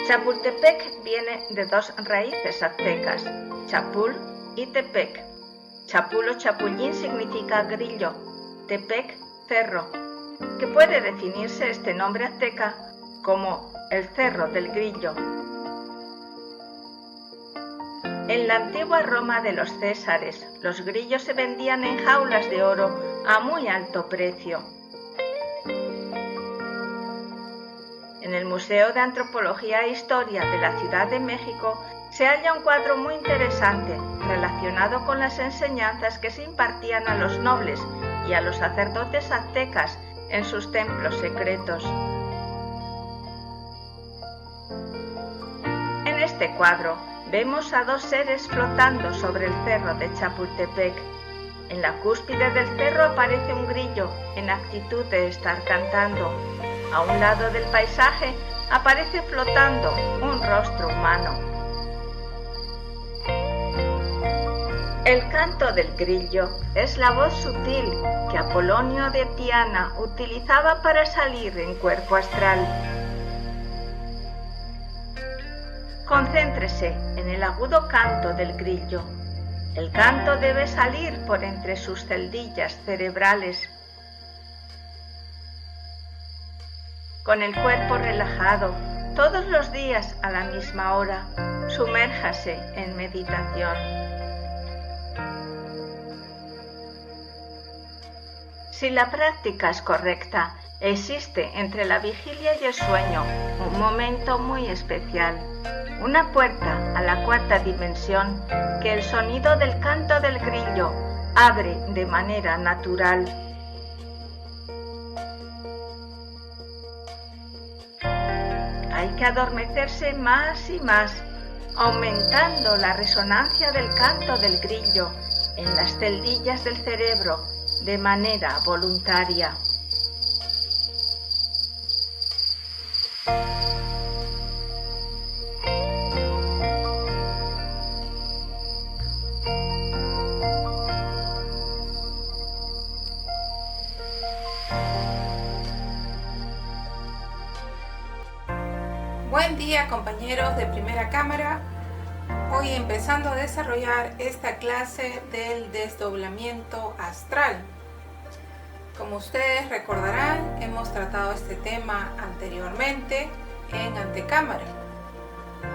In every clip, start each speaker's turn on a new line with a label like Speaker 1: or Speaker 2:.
Speaker 1: Chapultepec viene de dos raíces aztecas, chapul y tepec. Chapul o chapullín significa grillo, tepec, cerro, que puede definirse este nombre azteca como el cerro del grillo. En la antigua Roma de los Césares, los grillos se vendían en jaulas de oro a muy alto precio. En el Museo de Antropología e Historia de la Ciudad de México se halla un cuadro muy interesante relacionado con las enseñanzas que se impartían a los nobles y a los sacerdotes aztecas en sus templos secretos. En este cuadro vemos a dos seres flotando sobre el cerro de Chapultepec. En la cúspide del cerro aparece un grillo en actitud de estar cantando. A un lado del paisaje aparece flotando un rostro humano. El canto del grillo es la voz sutil que Apolonio de Tiana utilizaba para salir en cuerpo astral. Concéntrese en el agudo canto del grillo. El canto debe salir por entre sus celdillas cerebrales. Con el cuerpo relajado, todos los días a la misma hora, sumérjase en meditación. Si la práctica es correcta, existe entre la vigilia y el sueño un momento muy especial, una puerta a la cuarta dimensión que el sonido del canto del grillo abre de manera natural. Hay que adormecerse más y más, aumentando la resonancia del canto del grillo en las celdillas del cerebro de manera voluntaria.
Speaker 2: Buen día, compañeros de primera cámara. Hoy empezando a desarrollar esta clase del desdoblamiento astral. Como ustedes recordarán, hemos tratado este tema anteriormente en antecámara.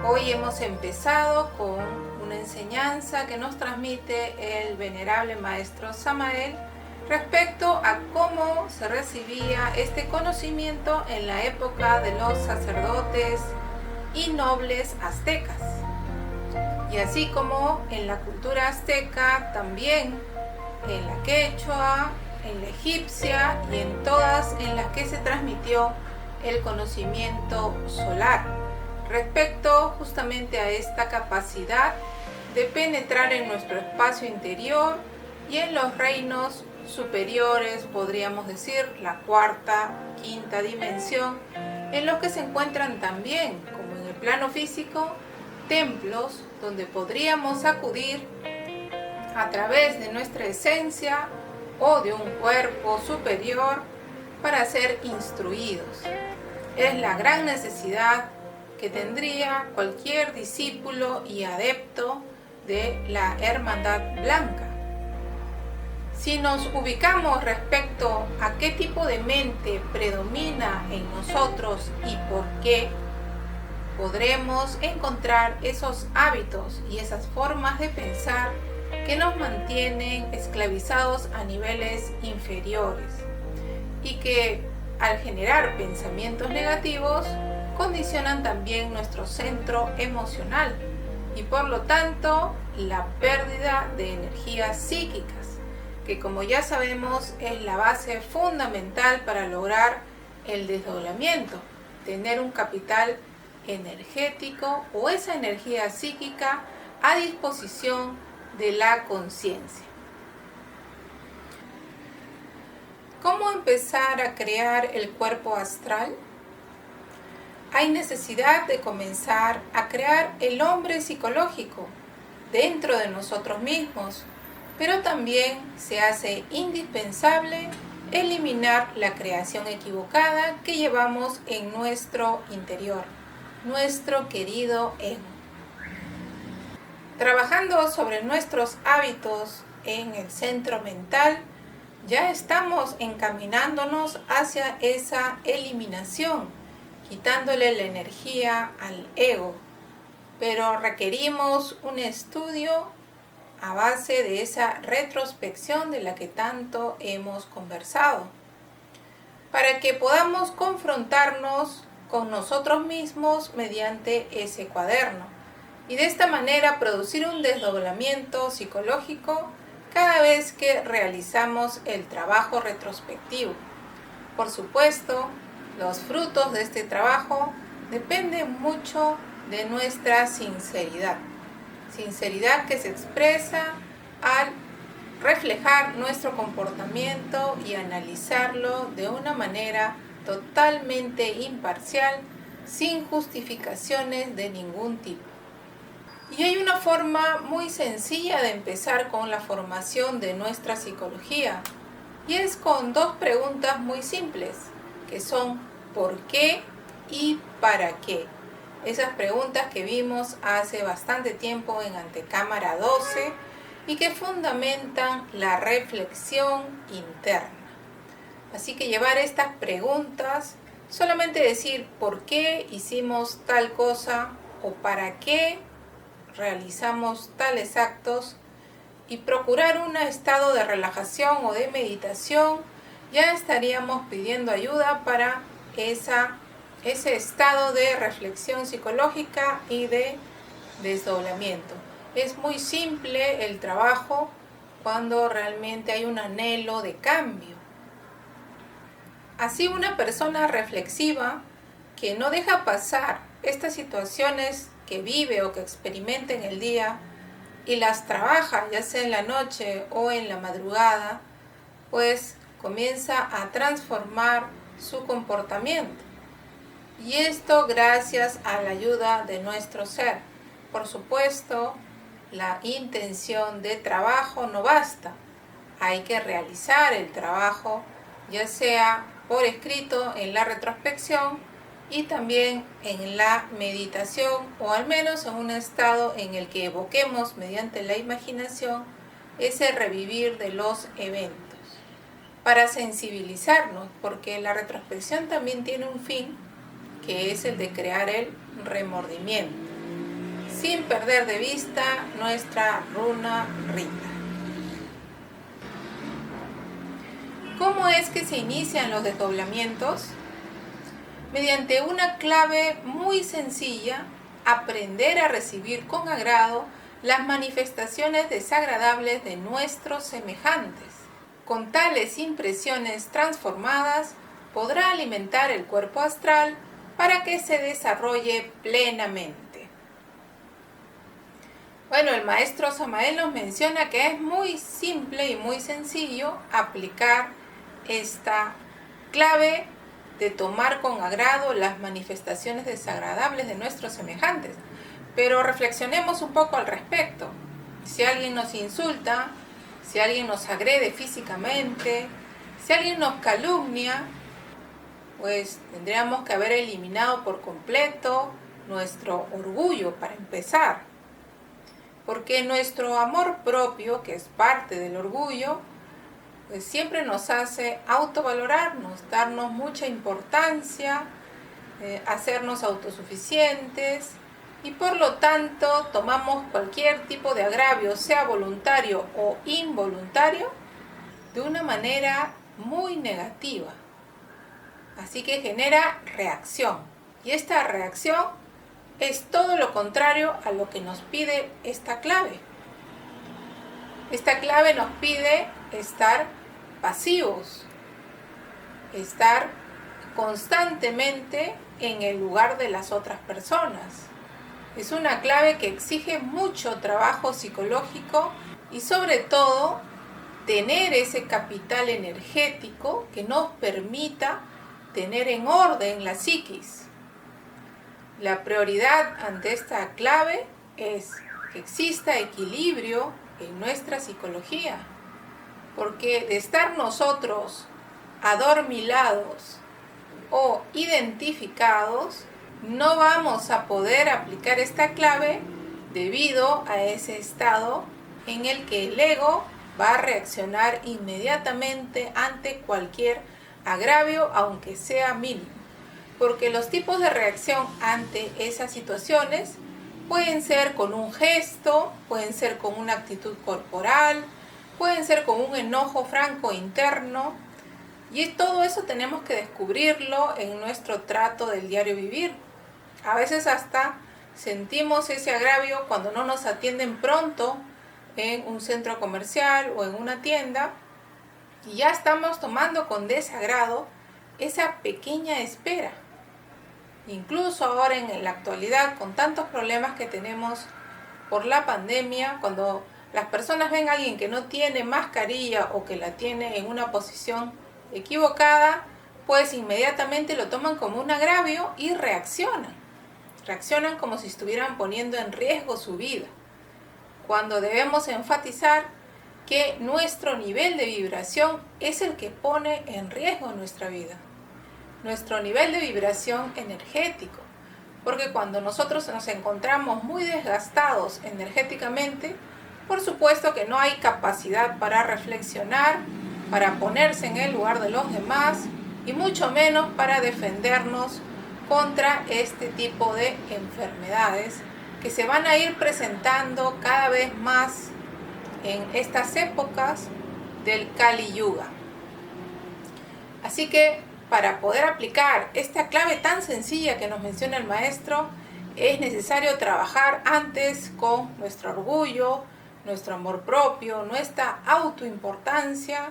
Speaker 2: Hoy hemos empezado con una enseñanza que nos transmite el venerable maestro Samael respecto a cómo se recibía este conocimiento en la época de los sacerdotes y nobles aztecas. Y así como en la cultura azteca, también en la quechua, en la egipcia y en todas en las que se transmitió el conocimiento solar respecto justamente a esta capacidad de penetrar en nuestro espacio interior y en los reinos superiores, podríamos decir la cuarta, quinta dimensión, en los que se encuentran también, como en el plano físico, templos donde podríamos acudir a través de nuestra esencia o de un cuerpo superior para ser instruidos. Es la gran necesidad que tendría cualquier discípulo y adepto de la Hermandad Blanca. Si nos ubicamos respecto a qué tipo de mente predomina en nosotros y por qué, podremos encontrar esos hábitos y esas formas de pensar que nos mantienen esclavizados a niveles inferiores y que al generar pensamientos negativos condicionan también nuestro centro emocional y por lo tanto la pérdida de energías psíquicas, que como ya sabemos es la base fundamental para lograr el desdoblamiento, tener un capital energético o esa energía psíquica a disposición de la conciencia. ¿Cómo empezar a crear el cuerpo astral? Hay necesidad de comenzar a crear el hombre psicológico dentro de nosotros mismos, pero también se hace indispensable eliminar la creación equivocada que llevamos en nuestro interior. nuestro querido ego. Trabajando sobre nuestros hábitos en el centro mental, ya estamos encaminándonos hacia esa eliminación, quitándole la energía al ego. Pero requerimos un estudio a base de esa retrospección de la que tanto hemos conversado, para que podamos confrontarnos con nosotros mismos mediante ese cuaderno y de esta manera producir un desdoblamiento psicológico cada vez que realizamos el trabajo retrospectivo. Por supuesto, los frutos de este trabajo dependen mucho de nuestra sinceridad que se expresa al reflejar nuestro comportamiento y analizarlo de una manera totalmente imparcial, sin justificaciones de ningún tipo. Y hay una forma muy sencilla de empezar con la formación de nuestra psicología, y es con dos preguntas muy simples, que son ¿por qué y para qué? Esas preguntas que vimos hace bastante tiempo en Antecámara 12 y que fundamentan la reflexión interna. Así que llevar estas preguntas, solamente decir por qué hicimos tal cosa o para qué realizamos tales actos y procurar un estado de relajación o de meditación, ya estaríamos pidiendo ayuda para ese estado de reflexión psicológica y de desdoblamiento. Es muy simple el trabajo cuando realmente hay un anhelo de cambio. Así, una persona reflexiva que no deja pasar estas situaciones que vive o que experimenta en el día y las trabaja ya sea en la noche o en la madrugada, pues comienza a transformar su comportamiento. Y esto gracias a la ayuda de nuestro ser. Por supuesto, la intención de trabajo no basta. Hay que realizar el trabajo, ya sea por escrito en la retrospección y también en la meditación, o al menos en un estado en el que evoquemos mediante la imaginación ese revivir de los eventos, para sensibilizarnos, porque la retrospección también tiene un fin, que es el de crear el remordimiento, sin perder de vista nuestra runa Rita. ¿Cómo es que se inician los desdoblamientos? Mediante una clave muy sencilla: aprender a recibir con agrado las manifestaciones desagradables de nuestros semejantes. Con tales impresiones transformadas, podrá alimentar el cuerpo astral para que se desarrolle plenamente. Bueno, el maestro Samael nos menciona que es muy simple y muy sencillo aplicar esta clave de tomar con agrado las manifestaciones desagradables de nuestros semejantes. Pero reflexionemos un poco al respecto. Si alguien nos insulta, si alguien nos agrede físicamente, si alguien nos calumnia, pues tendríamos que haber eliminado por completo nuestro orgullo para empezar. Porque nuestro amor propio, que es parte del orgullo, pues siempre nos hace autovalorarnos, darnos mucha importancia, hacernos autosuficientes, y por lo tanto tomamos cualquier tipo de agravio, sea voluntario o involuntario, de una manera muy negativa. Así que genera reacción, y esta reacción es todo lo contrario a lo que nos pide esta clave. Esta clave nos pide estar pasivos, estar constantemente en el lugar de las otras personas. Es una clave que exige mucho trabajo psicológico y sobre todo tener ese capital energético que nos permita tener en orden la psiquis. La prioridad ante esta clave es que exista equilibrio en nuestra psicología, porque de estar nosotros adormilados o identificados, no vamos a poder aplicar esta clave debido a ese estado en el que el ego va a reaccionar inmediatamente ante cualquier agravio, aunque sea mínimo. Porque los tipos de reacción ante esas situaciones pueden ser con un gesto, pueden ser con una actitud corporal, pueden ser con un enojo franco interno. Y todo eso tenemos que descubrirlo en nuestro trato del diario vivir. A veces hasta sentimos ese agravio cuando no nos atienden pronto en un centro comercial o en una tienda y ya estamos tomando con desagrado esa pequeña espera. Incluso ahora en la actualidad, con tantos problemas que tenemos por la pandemia, cuando las personas ven a alguien que no tiene mascarilla o que la tiene en una posición equivocada, pues inmediatamente lo toman como un agravio y reaccionan como si estuvieran poniendo en riesgo su vida, cuando debemos enfatizar que nuestro nivel de vibración es el que pone en riesgo nuestra vida, nuestro nivel de vibración energético, porque cuando nosotros nos encontramos muy desgastados energéticamente, por supuesto que no hay capacidad para reflexionar, para ponerse en el lugar de los demás y mucho menos para defendernos contra este tipo de enfermedades que se van a ir presentando cada vez más en estas épocas del Kali Yuga. Así que para poder aplicar esta clave tan sencilla que nos menciona el maestro, es necesario trabajar antes con nuestro orgullo, nuestro amor propio, nuestra autoimportancia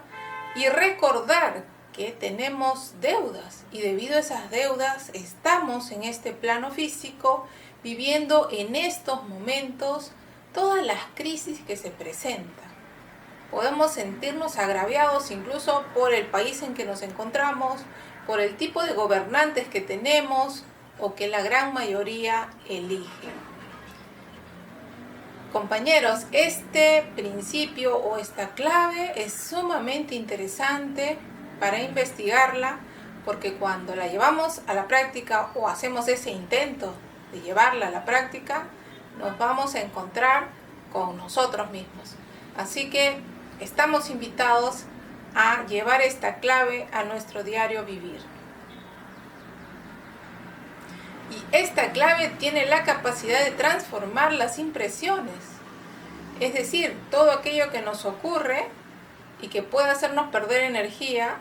Speaker 2: y recordar que tenemos deudas y debido a esas deudas estamos en este plano físico viviendo en estos momentos todas las crisis que se presentan. Podemos sentirnos agraviados incluso por el país en que nos encontramos, por el tipo de gobernantes que tenemos o que la gran mayoría eligen. Compañeros, este principio o esta clave es sumamente interesante para investigarla, porque cuando la llevamos a la práctica o hacemos ese intento de llevarla a la práctica, nos vamos a encontrar con nosotros mismos. Así que estamos invitados a llevar esta clave a nuestro diario vivir. Y esta clave tiene la capacidad de transformar las impresiones, es decir, todo aquello que nos ocurre y que puede hacernos perder energía,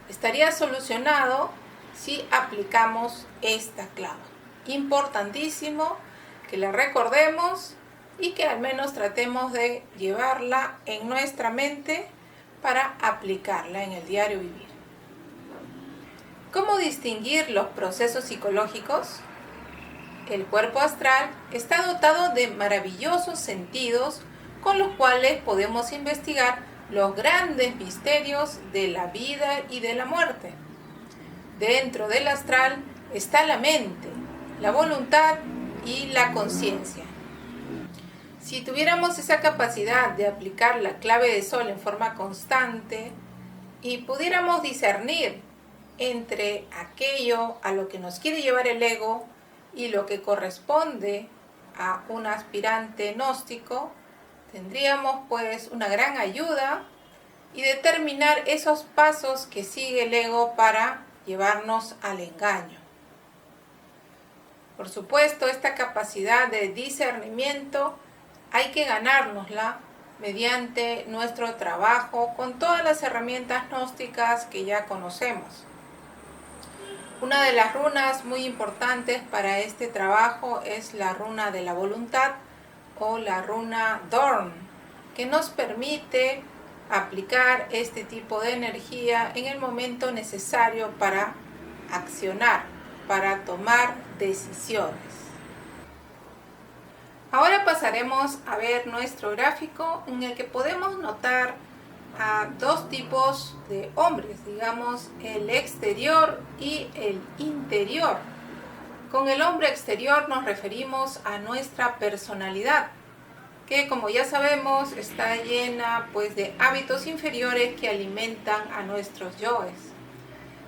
Speaker 2: estaría solucionado si aplicamos esta clave. Importantísimo que la recordemos y que al menos tratemos de llevarla en nuestra mente para aplicarla en el diario vivir. ¿Cómo distinguir los procesos psicológicos? El cuerpo astral está dotado de maravillosos sentidos con los cuales podemos investigar los grandes misterios de la vida y de la muerte. Dentro del astral está la mente, la voluntad y la conciencia. Si tuviéramos esa capacidad de aplicar la clave de sol en forma constante y pudiéramos discernir entre aquello a lo que nos quiere llevar el ego y lo que corresponde a un aspirante gnóstico, tendríamos pues una gran ayuda y determinar esos pasos que sigue el ego para llevarnos al engaño. Por supuesto, esta capacidad de discernimiento hay que ganárnosla mediante nuestro trabajo con todas las herramientas gnósticas que ya conocemos. Una de las runas muy importantes para este trabajo es la runa de la voluntad o la runa Dorn, que nos permite aplicar este tipo de energía en el momento necesario para accionar, para tomar decisiones. Ahora pasaremos a ver nuestro gráfico en el que podemos notar a dos tipos de hombres, digamos el exterior y el interior. Con el hombre exterior nos referimos a nuestra personalidad, que como ya sabemos está llena pues de hábitos inferiores que alimentan a nuestros yoes.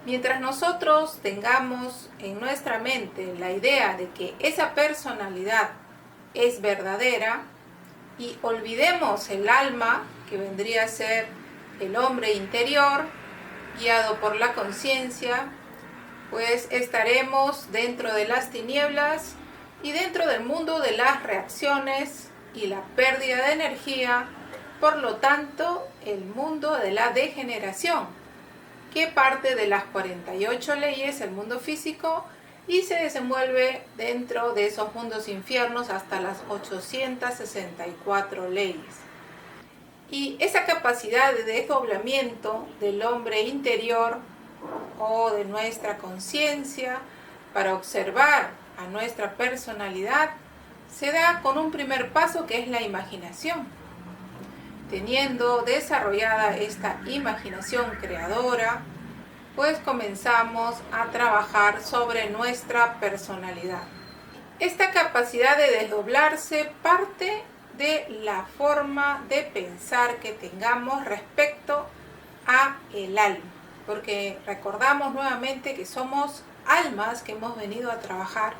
Speaker 2: Mientras nosotros tengamos en nuestra mente la idea de que esa personalidad es verdadera y olvidemos el alma, que vendría a ser el hombre interior, guiado por la conciencia, pues estaremos dentro de las tinieblas y dentro del mundo de las reacciones y la pérdida de energía, por lo tanto, el mundo de la degeneración, que parte de las 48 leyes del mundo físico y se desenvuelve dentro de esos mundos infiernos hasta las 864 leyes. Y esa capacidad de desdoblamiento del hombre interior o de nuestra conciencia para observar a nuestra personalidad se da con un primer paso, que es la imaginación. Teniendo desarrollada esta imaginación creadora, pues comenzamos a trabajar sobre nuestra personalidad. Esta capacidad de desdoblarse parte de la forma de pensar que tengamos respecto a el alma, porque recordamos nuevamente que somos almas que hemos venido a trabajar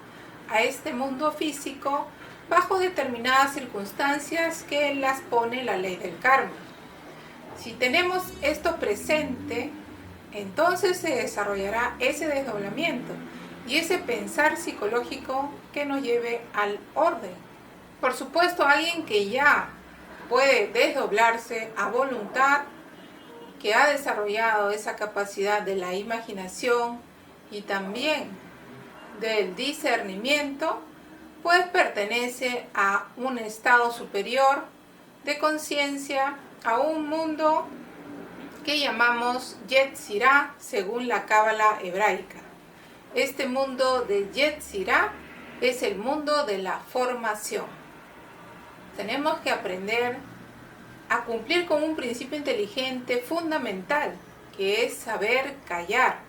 Speaker 2: a este mundo físico bajo determinadas circunstancias que las pone la ley del karma. Si tenemos esto presente, entonces se desarrollará ese desdoblamiento y ese pensar psicológico que nos lleve al orden. Por supuesto, alguien que ya puede desdoblarse a voluntad, que ha desarrollado esa capacidad de la imaginación y también del discernimiento, pues pertenece a un estado superior de conciencia, a un mundo que llamamos Yetzirah según la cábala hebraica. Este mundo de Yetzirah es el mundo de la formación. Tenemos que aprender a cumplir con un principio inteligente fundamental, que es saber callar.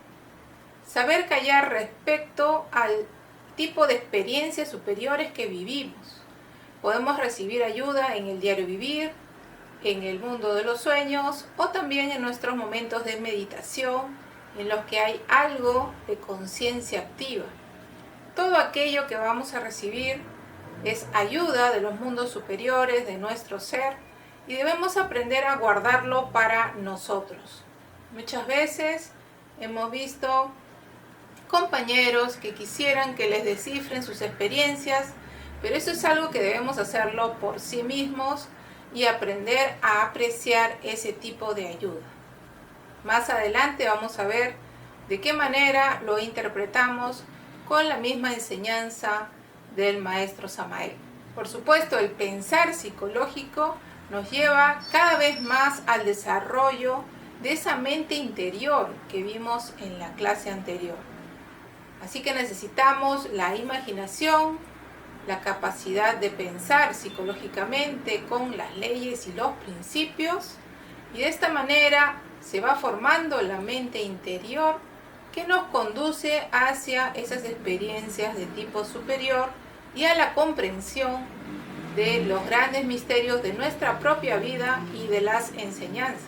Speaker 2: Saber callar respecto al tipo de experiencias superiores que vivimos. Podemos recibir ayuda en el diario vivir, en el mundo de los sueños o también en nuestros momentos de meditación en los que hay algo de conciencia activa. Todo aquello que vamos a recibir es ayuda de los mundos superiores de nuestro ser y debemos aprender a guardarlo para nosotros. Muchas veces hemos visto compañeros que quisieran que les descifren sus experiencias, pero eso es algo que debemos hacerlo por sí mismos y aprender a apreciar ese tipo de ayuda. Más adelante vamos a ver de qué manera lo interpretamos con la misma enseñanza del maestro Samael. Por supuesto, el pensar psicológico nos lleva cada vez más al desarrollo de esa mente interior que vimos en la clase anterior. Así que necesitamos la imaginación, la capacidad de pensar psicológicamente con las leyes y los principios, y de esta manera se va formando la mente interior que nos conduce hacia esas experiencias de tipo superior y a la comprensión de los grandes misterios de nuestra propia vida y de las enseñanzas.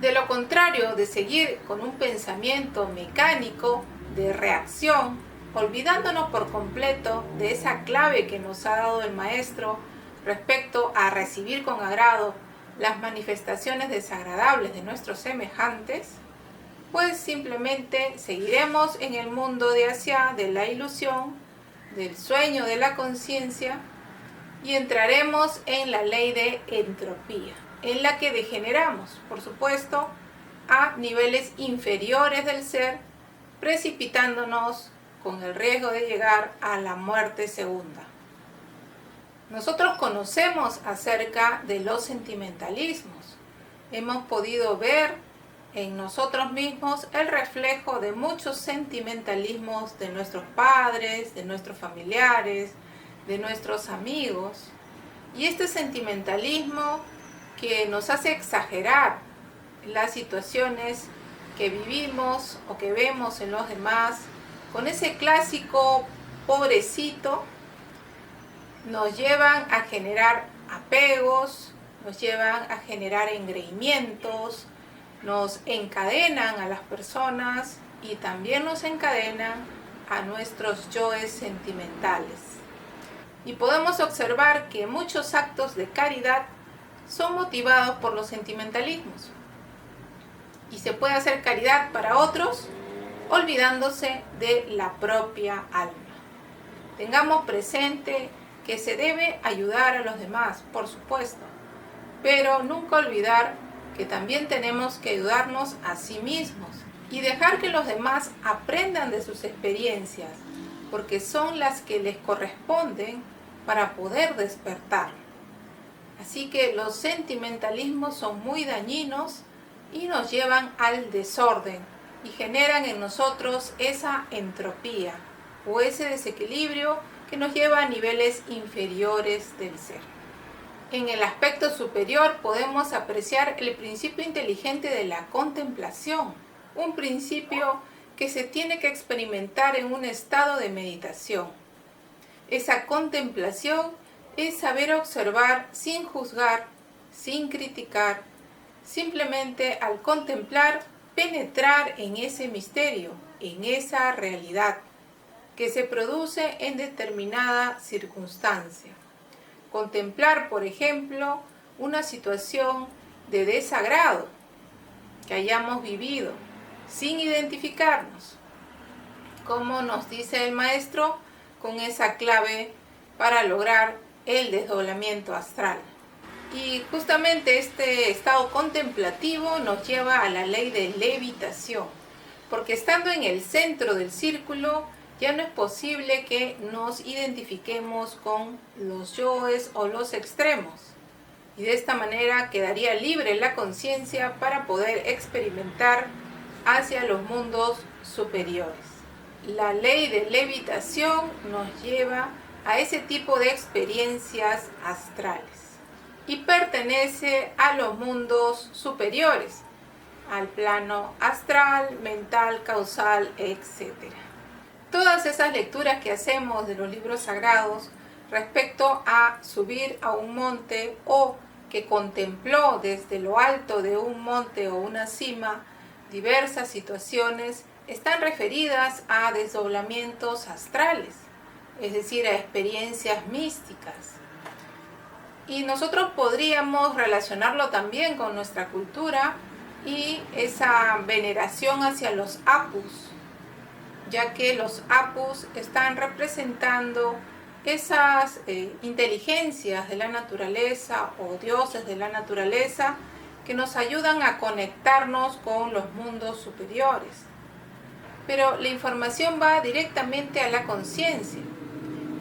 Speaker 2: De lo contrario, de seguir con un pensamiento mecánico de reacción, olvidándonos por completo de esa clave que nos ha dado el maestro respecto a recibir con agrado las manifestaciones desagradables de nuestros semejantes, pues simplemente seguiremos en el mundo de hacia de la ilusión, del sueño de la conciencia, y entraremos en la ley de entropía, en la que degeneramos, por supuesto, a niveles inferiores del ser, precipitándonos con el riesgo de llegar a la muerte segunda. Nosotros conocemos acerca de los sentimentalismos. Hemos podido ver en nosotros mismos el reflejo de muchos sentimentalismos de nuestros padres, de nuestros familiares, de nuestros amigos. Y este sentimentalismo que nos hace exagerar las situaciones que vivimos o que vemos en los demás, con ese clásico pobrecito, nos llevan a generar apegos, nos llevan a generar engreimientos, nos encadenan a las personas y también nos encadenan a nuestros yoes sentimentales. Y podemos observar que muchos actos de caridad son motivados por los sentimentalismos. Y se puede hacer caridad para otros olvidándose de la propia alma. Tengamos presente que se debe ayudar a los demás, por supuesto, pero nunca olvidar que también tenemos que ayudarnos a sí mismos y dejar que los demás aprendan de sus experiencias, porque son las que les corresponden para poder despertar. Así que los sentimentalismos son muy dañinos y nos llevan al desorden y generan en nosotros esa entropía o ese desequilibrio que nos lleva a niveles inferiores del ser. En el aspecto superior podemos apreciar el principio inteligente de la contemplación, un principio que se tiene que experimentar en un estado de meditación. Esa contemplación es saber observar sin juzgar, sin criticar, simplemente al contemplar, penetrar en ese misterio, en esa realidad que se produce en determinada circunstancia. Contemplar, por ejemplo, una situación de desagrado que hayamos vivido sin identificarnos, como nos dice el maestro, con esa clave para lograr el desdoblamiento astral. Y justamente este estado contemplativo nos lleva a la ley de levitación, porque estando en el centro del círculo ya no es posible que nos identifiquemos con los yoes o los extremos. Y de esta manera quedaría libre la conciencia para poder experimentar hacia los mundos superiores. La ley de levitación nos lleva a ese tipo de experiencias astrales y pertenece a los mundos superiores, al plano astral, mental, causal, etc. Todas esas lecturas que hacemos de los libros sagrados respecto a subir a un monte o que contempló desde lo alto de un monte o una cima diversas situaciones están referidas a desdoblamientos astrales, es decir, a experiencias místicas. Y nosotros podríamos relacionarlo también con nuestra cultura y esa veneración hacia los apus, ya que los apus están representando esas inteligencias de la naturaleza o dioses de la naturaleza que nos ayudan a conectarnos con los mundos superiores. Pero la información va directamente a la conciencia,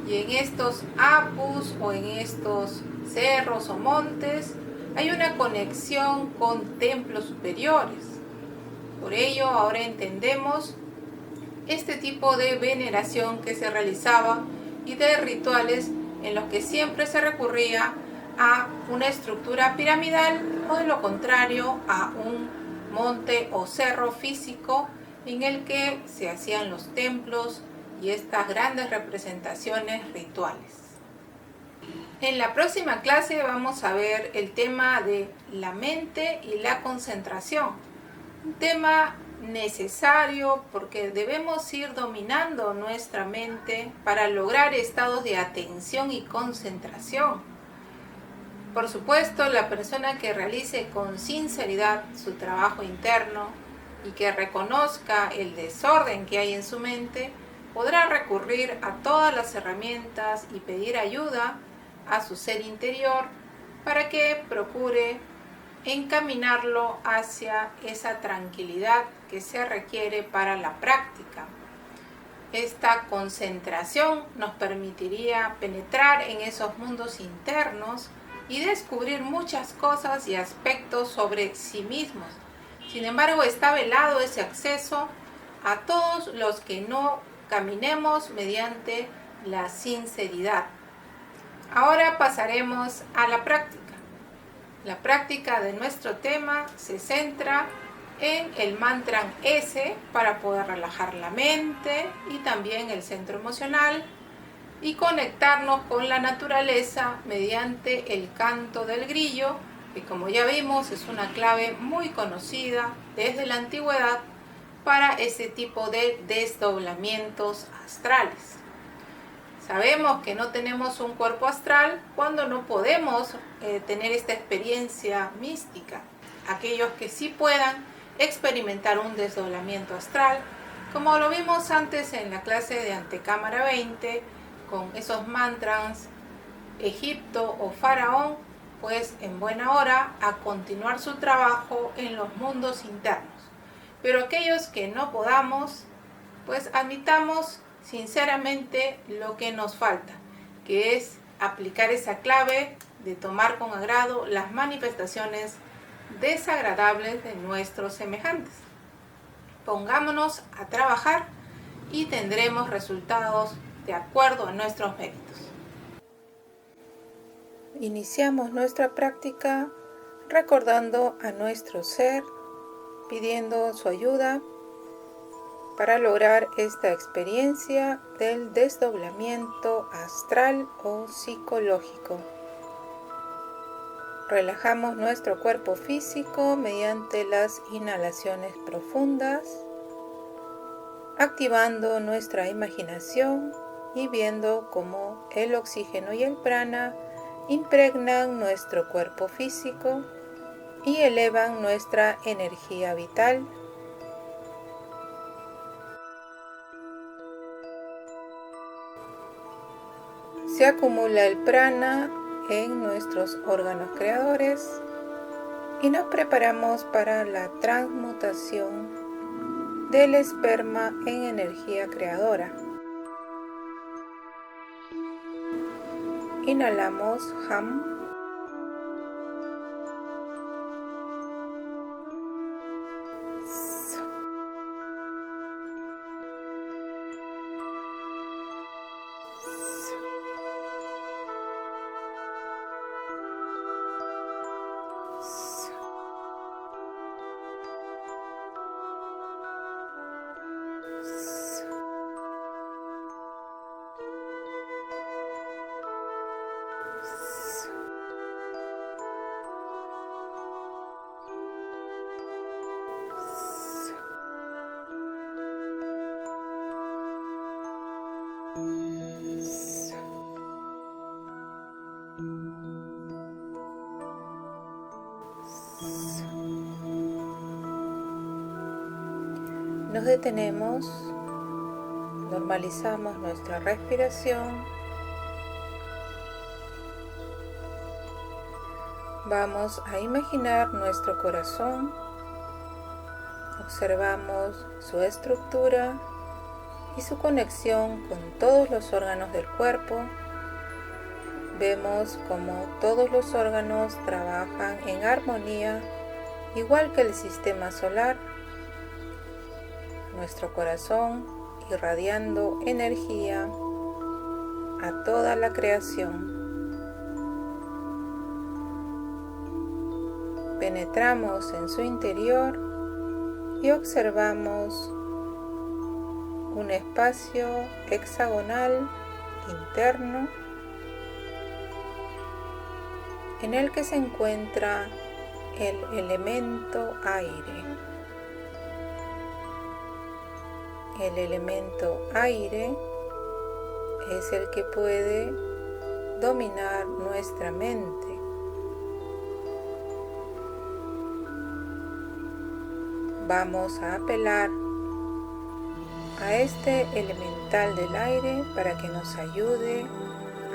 Speaker 2: y en estos apus o en estos cerros o montes hay una conexión con templos superiores. Por ello ahora entendemos este tipo de veneración que se realizaba y de rituales en los que siempre se recurría a una estructura piramidal o de lo contrario a un monte o cerro físico en el que se hacían los templos y estas grandes representaciones rituales. En la próxima clase vamos a ver el tema de la mente y la concentración, un tema necesario porque debemos ir dominando nuestra mente para lograr estados de atención y concentración. Por supuesto, la persona que realice con sinceridad su trabajo interno y que reconozca el desorden que hay en su mente, podrá recurrir a todas las herramientas y pedir ayuda a su ser interior para que procure encaminarlo hacia esa tranquilidad que se requiere para la práctica. Esta concentración nos permitiría penetrar en esos mundos internos y descubrir muchas cosas y aspectos sobre sí mismos. Sin embargo, está velado ese acceso a todos los que no caminemos mediante la sinceridad. Ahora pasaremos a la práctica. La práctica de nuestro tema se centra en el mantra S para poder relajar la mente y también el centro emocional y conectarnos con la naturaleza mediante el canto del grillo, que como ya vimos es una clave muy conocida desde la antigüedad para este tipo de desdoblamientos astrales. Sabemos que no tenemos un cuerpo astral cuando no podemos tener esta experiencia mística. Aquellos que sí puedan experimentar un desdoblamiento astral, como lo vimos antes en la clase de Antecámara 20, con esos mantras Egipto o Faraón, pues en buena hora a continuar su trabajo en los mundos internos. Pero aquellos que no podamos, pues admitamos sinceramente lo que nos falta, que es aplicar esa clave de tomar con agrado las manifestaciones desagradables de nuestros semejantes. Pongámonos a trabajar y tendremos resultados de acuerdo a nuestros méritos. Iniciamos nuestra práctica recordando a nuestro ser, pidiendo su ayuda para lograr esta experiencia del desdoblamiento astral o psicológico. Relajamos nuestro cuerpo físico mediante las inhalaciones profundas, activando nuestra imaginación y viendo cómo el oxígeno y el prana impregnan nuestro cuerpo físico y elevan nuestra energía vital. Se acumula el prana en nuestros órganos creadores y nos preparamos para la transmutación del esperma en energía creadora. Inhalamos Ham. Nos detenemos, normalizamos nuestra respiración. Vamos a imaginar nuestro corazón. Observamos su estructura y su conexión con todos los órganos del cuerpo. Vemos cómo todos los órganos trabajan en armonía, igual que el sistema solar. Nuestro corazón irradiando energía a toda la creación. Penetramos en su interior y observamos un espacio hexagonal interno en el que se encuentra el elemento aire. El elemento aire es el que puede dominar nuestra mente. Vamos a apelar a este elemental del aire para que nos ayude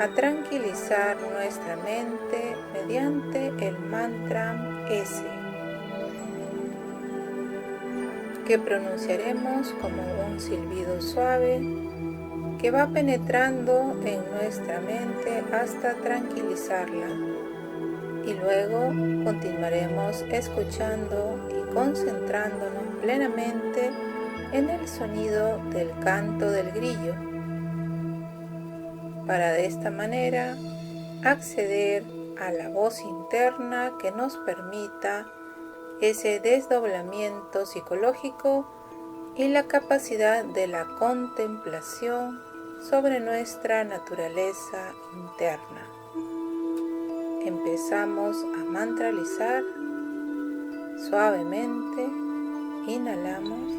Speaker 2: a tranquilizar nuestra mente mediante el mantra S, que pronunciaremos como un silbido suave que va penetrando en nuestra mente hasta tranquilizarla, y luego continuaremos escuchando y concentrándonos plenamente en el sonido del canto del grillo, para de esta manera acceder a la voz interna que nos permita ese desdoblamiento psicológico y la capacidad de la contemplación sobre nuestra naturaleza interna. Empezamos a mantralizar suavemente. Inhalamos.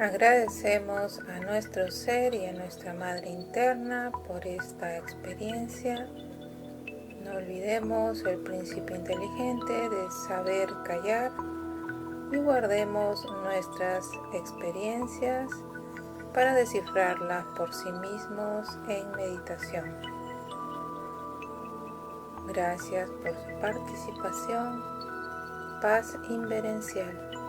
Speaker 2: Agradecemos a nuestro ser y a nuestra madre interna por esta experiencia. No olvidemos el principio inteligente de saber callar y guardemos nuestras experiencias para descifrarlas por sí mismos en meditación. Gracias por su participación. Paz inverencial.